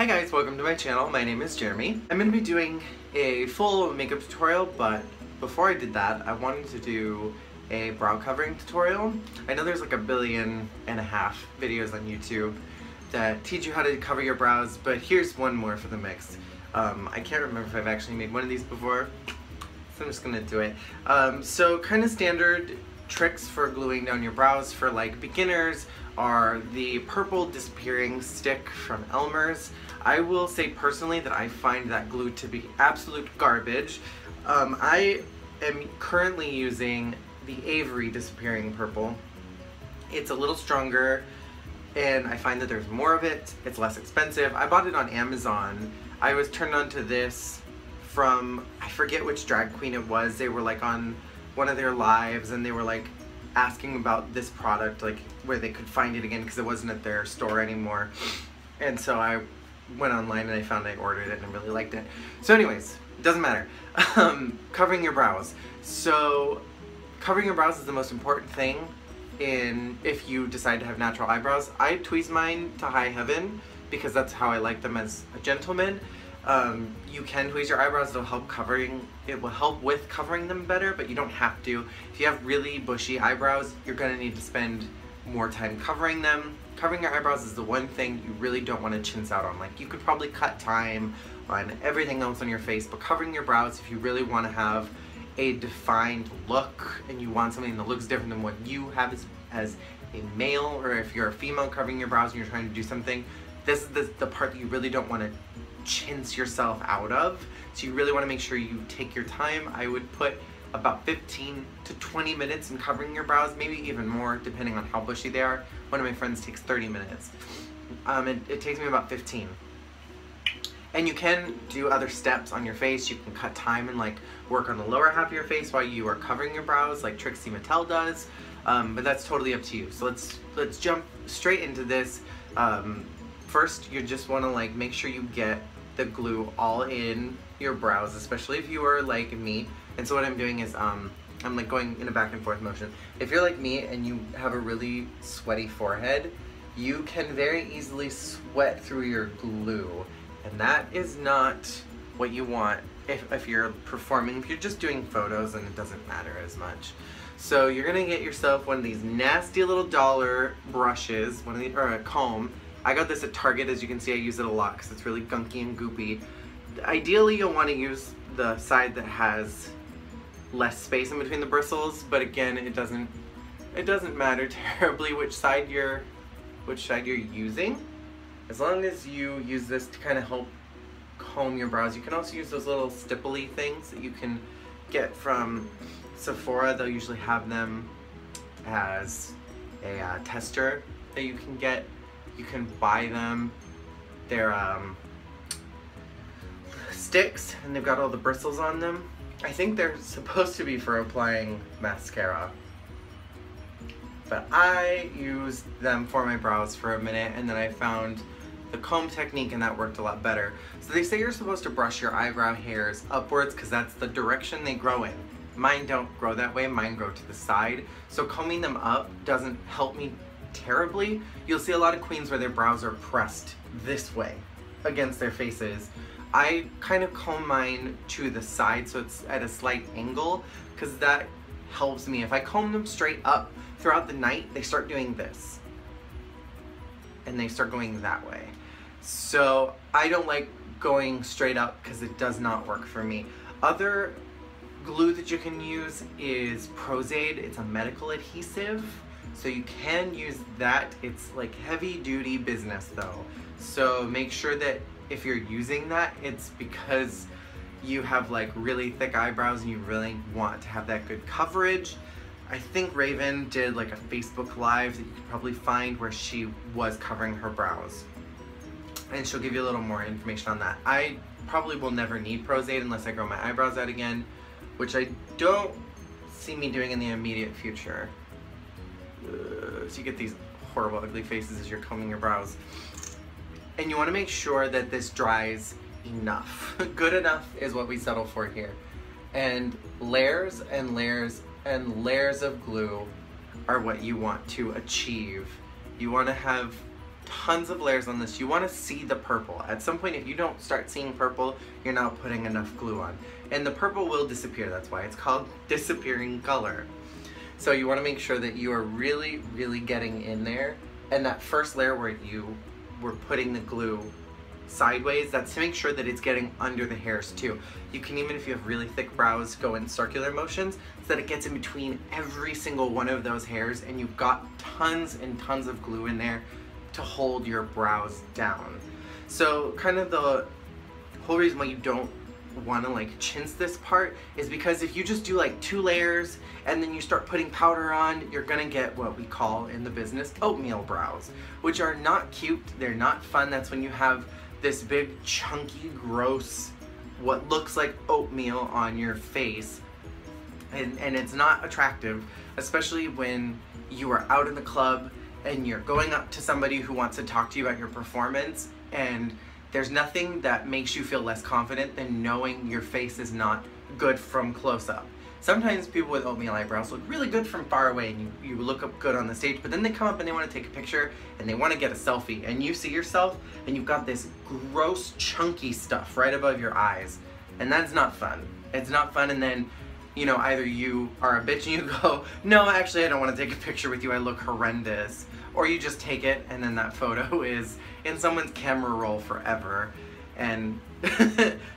Hi guys, welcome to my channel. My name is Jeremy. I'm going to be doing a full makeup tutorial, but before I did that, I wanted to do a brow covering tutorial. I know there's like 1.5 billion videos on YouTube that teach you how to cover your brows, but here's one more for the mix. I can't remember if I've actually made one of these before, so I'm just going to do it. So kind of standard tricks for gluing down your brows for like beginners are the purple disappearing stick from Elmer's. I will say personally that I find that glue to be absolute garbage. I am currently using the Avery disappearing purple. It's a little stronger and I find that there's more of it. It's less expensive. I bought it on Amazon. I was turned on to this from, I forget which drag queen it was. They were like on one of their lives and they were like asking about this product, like where they could find it again because it wasn't at their store anymore. And so I went online and I ordered it and I really liked it. So anyways, it doesn't matter. Covering your brows. So covering your brows is the most important thing if you decide to have natural eyebrows. I tweeze mine to high heaven because that's how I like them as a gentleman. You can tweeze your eyebrows, it will help with covering them better, but you don't have to. If you have really bushy eyebrows, you're gonna need to spend more time covering them. Covering your eyebrows is the one thing you really don't want to chintz out on. Like, you could probably cut time on everything else on your face, but covering your brows, if you really want to have a defined look and you want something that looks different than what you have as a male, or if you're a female covering your brows and you're trying to do something, this is the part that you really don't want to chintz yourself out of. So you really want to make sure you take your time. I would put about 15 to 20 minutes in covering your brows, maybe even more depending on how bushy they are. One of my friends takes 30 minutes. It takes me about 15. And you can do other steps on your face. You can cut time and like work on the lower half of your face while you are covering your brows, like Trixie Mattel does. But that's totally up to you. So let's jump straight into this. First, you just want to like make sure you get the glue all in your brows, especially if you are like me. And so what I'm doing is I'm like going in a back and forth motion. If you're like me and you have a really sweaty forehead, you can very easily sweat through your glue, and that is not what you want if you're performing. If you're just doing photos, then it doesn't matter as much. So you're gonna get yourself one of these nasty little dollar brushes, or a comb. I got this at Target. As you can see, I use it a lot because it's really gunky and goopy. Ideally, you'll want to use the side that has less space in between the bristles, but again, it doesn't matter terribly which side you're using, as long as you use this to kind of help comb your brows. You can also use those little stipply things that you can get from Sephora. They'll usually have them as a tester that you can get. You can buy them. They're sticks and they've got all the bristles on them. I think they're supposed to be for applying mascara, but I used them for my brows for a minute and then I found the comb technique and that worked a lot better. So they say you're supposed to brush your eyebrow hairs upwards because that's the direction they grow in. Mine don't grow that way, mine grow to the side. So combing them up doesn't help me terribly. You'll see a lot of queens where their brows are pressed this way against their faces. I kind of comb mine to the side so it's at a slight angle because that helps me. If I comb them straight up throughout the night, they start doing this and they start going that way. So I don't like going straight up because it does not work for me. Other glue that you can use is Prozaid. It's a medical adhesive, so you can use that. It's like heavy duty business though. So make sure that if you're using that, it's because you have like really thick eyebrows and you really want to have that good coverage. I think Raven did like a Facebook Live that you could probably find where she was covering her brows. And she'll give you a little more information on that. I probably will never need Prozaid unless I grow my eyebrows out again, which I don't see me doing in the immediate future. So you get these horrible ugly faces as you're combing your brows. And you want to make sure that this dries enough. Good enough is what we settle for here. And layers and layers and layers of glue are what you want to achieve. You want to have tons of layers on this. You want to see the purple. At some point, if you don't start seeing purple, you're not putting enough glue on. And the purple will disappear. That's why it's called disappearing color. So you want to make sure that you are really, really getting in there. And that first layer where you were putting the glue sideways, that's to make sure that it's getting under the hairs too. You can, even if you have really thick brows, go in circular motions so that it gets in between every single one of those hairs, and you've got tons and tons of glue in there to hold your brows down. So kind of the whole reason why you don't want to like chintz this part is because if you just do like 2 layers and then you start putting powder on, you're gonna get what we call in the business oatmeal brows, which are not cute, they're not fun. That's when you have this big chunky gross what looks like oatmeal on your face, and it's not attractive, especially when you are out in the club and you're going up to somebody who wants to talk to you about your performance, and there's nothing that makes you feel less confident than knowing your face is not good from close up. Sometimes people with oatmeal eyebrows look really good from far away and you look up good on the stage, but then they come up and they want to take a picture and they want to get a selfie, and you see yourself and you've got this gross chunky stuff right above your eyes, and that's not fun. It's not fun. And then, you know, either you are a bitch and you go, no, actually I don't want to take a picture with you, I look horrendous, or you just take it and then that photo is in someone's camera roll forever. And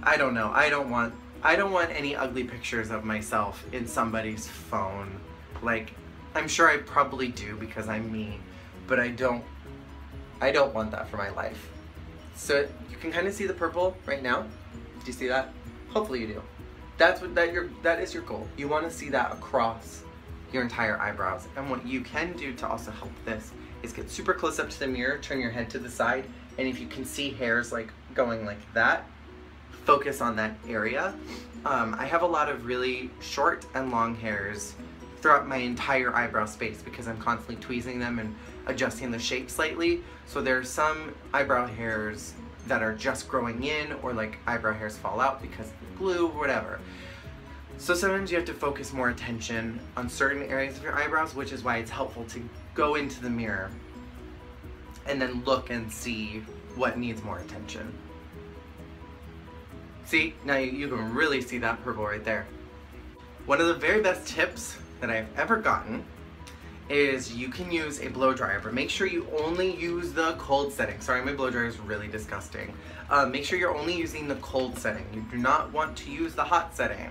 I don't know, I don't want any ugly pictures of myself in somebody's phone. Like, I'm sure I probably do because I'm me, but I don't want that for my life. So you can kind of see the purple right now. Do you see that? Hopefully you do. That is your goal. You want to see that across your entire eyebrows. And what you can do to also help this is get super close up to the mirror, turn your head to the side, and if you can see hairs like going like that, focus on that area. I have a lot of really short and long hairs throughout my entire eyebrow space because I'm constantly tweezing them and adjusting the shape slightly. So there are some eyebrow hairs that are just growing in, or like eyebrow hairs fall out because of glue, whatever. So sometimes you have to focus more attention on certain areas of your eyebrows, which is why it's helpful to go into the mirror and then look and see what needs more attention. See, now you can really see that purple right there. One of the very best tips that I've ever gotten is you can use a blow dryer, but make sure you only use the cold setting. Sorry, my blow dryer is really disgusting. Make sure you're only using the cold setting. You do not want to use the hot setting,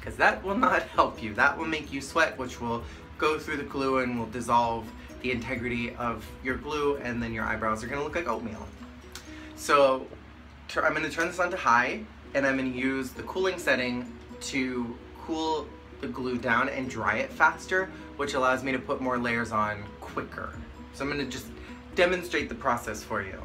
because that will not help you. That will make you sweat, which will go through the glue and will dissolve the integrity of your glue, and then your eyebrows are gonna look like oatmeal. So I'm gonna turn this on to high, and I'm going to use the cooling setting to cool the glue down and dry it faster, which allows me to put more layers on quicker. So I'm going to just demonstrate the process for you.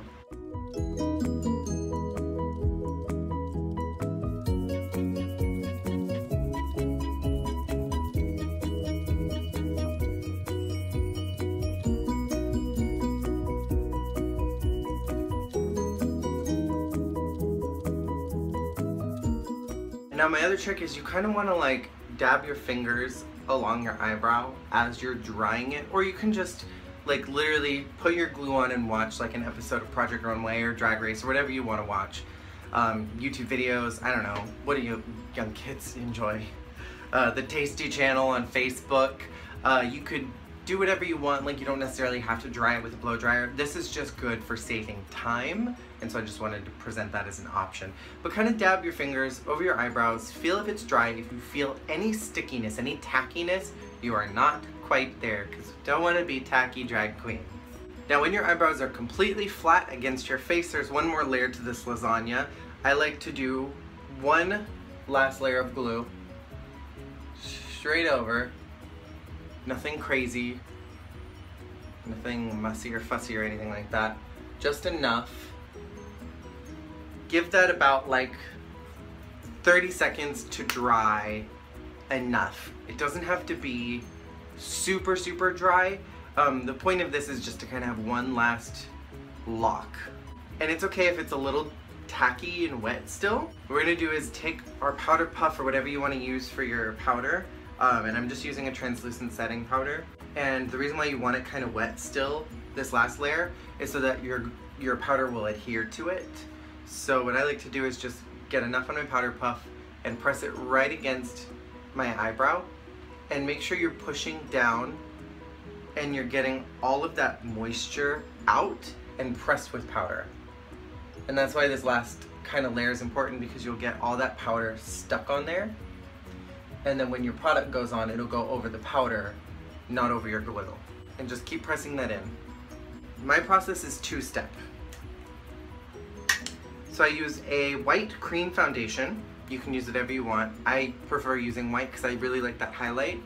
Now my other trick is you kind of want to like dab your fingers along your eyebrow as you're drying it, or you can just like literally put your glue on and watch like an episode of Project Runway or Drag Race or whatever you want to watch. YouTube videos, I don't know, what do you young kids enjoy? The Tasty channel on Facebook. You could do whatever you want, like you don't necessarily have to dry it with a blow dryer. This is just good for saving time, and so I just wanted to present that as an option. But kind of dab your fingers over your eyebrows, feel if it's dry. If you feel any stickiness, any tackiness, you are not quite there, because you don't want to be tacky drag queen. Now when your eyebrows are completely flat against your face, there's one more layer to this lasagna. I like to do one last layer of glue straight over. Nothing crazy, nothing messy or fussy or anything like that. Just enough. Give that about like 30 seconds to dry enough. It doesn't have to be super, super dry. The point of this is just to kind of have one last lock. And it's okay if it's a little tacky and wet still. What we're gonna do is take our powder puff or whatever you want to use for your powder. And I'm just using a translucent setting powder. And the reason why you want it kind of wet still this last layer is so that your powder will adhere to it. So what I like to do is just get enough on my powder puff and press it right against my eyebrow, and make sure you're pushing down and you're getting all of that moisture out and pressed with powder. And that's why this last kind of layer is important, because you'll get all that powder stuck on there, and then when your product goes on, it'll go over the powder, not over your glue. And just keep pressing that in. My process is two-step. So I use a white cream foundation. You can use whatever you want. I prefer using white because I really like that highlight.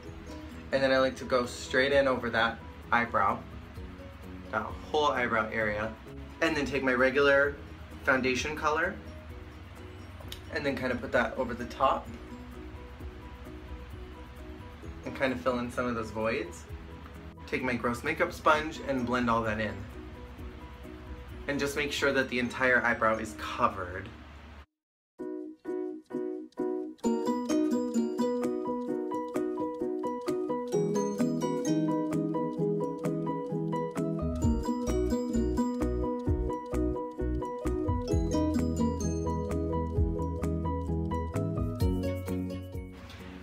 And then I like to go straight in over that eyebrow, that whole eyebrow area. And then take my regular foundation color and then kind of put that over the top and kind of fill in some of those voids. Take my gross makeup sponge and blend all that in. And just make sure that the entire eyebrow is covered.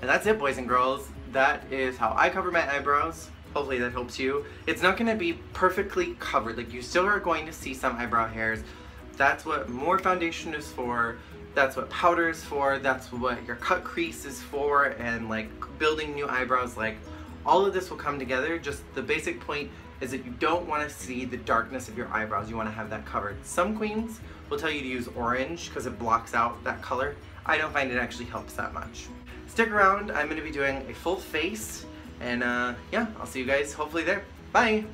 And that's it, boys and girls. That is how I cover my eyebrows. Hopefully that helps you. It's not going to be perfectly covered. Like, you still are going to see some eyebrow hairs. That's what more foundation is for. That's what powder is for. That's what your cut crease is for. And like building new eyebrows, like all of this will come together. Just the basic point is that you don't want to see the darkness of your eyebrows. You want to have that covered. Some queens will tell you to use orange because it blocks out that color. I don't find it actually helps that much. Stick around. I'm going to be doing a full face. And yeah, I'll see you guys hopefully there. Bye!